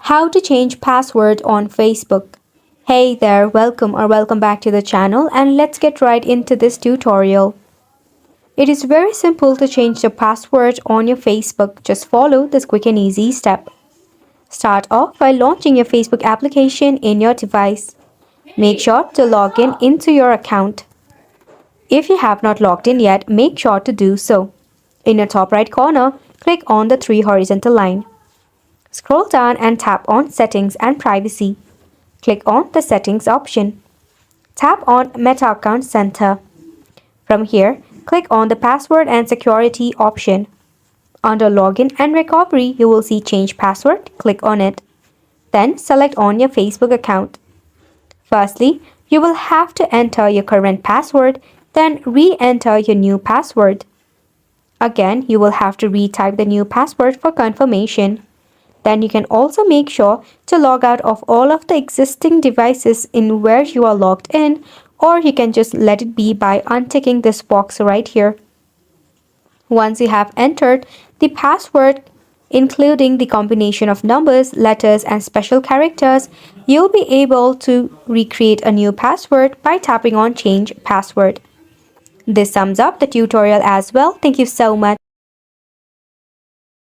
How to change password on Facebook. Hey there, welcome back to the channel, and let's get right into this tutorial. It is very simple to change the password on your Facebook. Just follow this quick and easy step. Start off by launching your Facebook application in your device. Make sure to log in into your account. If you have not logged in yet, make sure to do so. In your top right corner, click on the three horizontal line. Scroll down and tap on Settings and Privacy. Click on the Settings option. Tap on Meta Account Center. From here, click on the Password and Security option. Under Login and Recovery, you will see Change Password. Click on it. Then select on your Facebook account. Firstly, you will have to enter your current password, then re-enter your new password. Again, you will have to retype the new password for confirmation. Then you can also make sure to log out of all of the existing devices in where you are logged in, or you can just let it be by unticking this box right here. Once you have entered the password, including the combination of numbers, letters, and special characters, you'll be able to recreate a new password by tapping on Change Password. This sums up the tutorial as well. Thank you so much.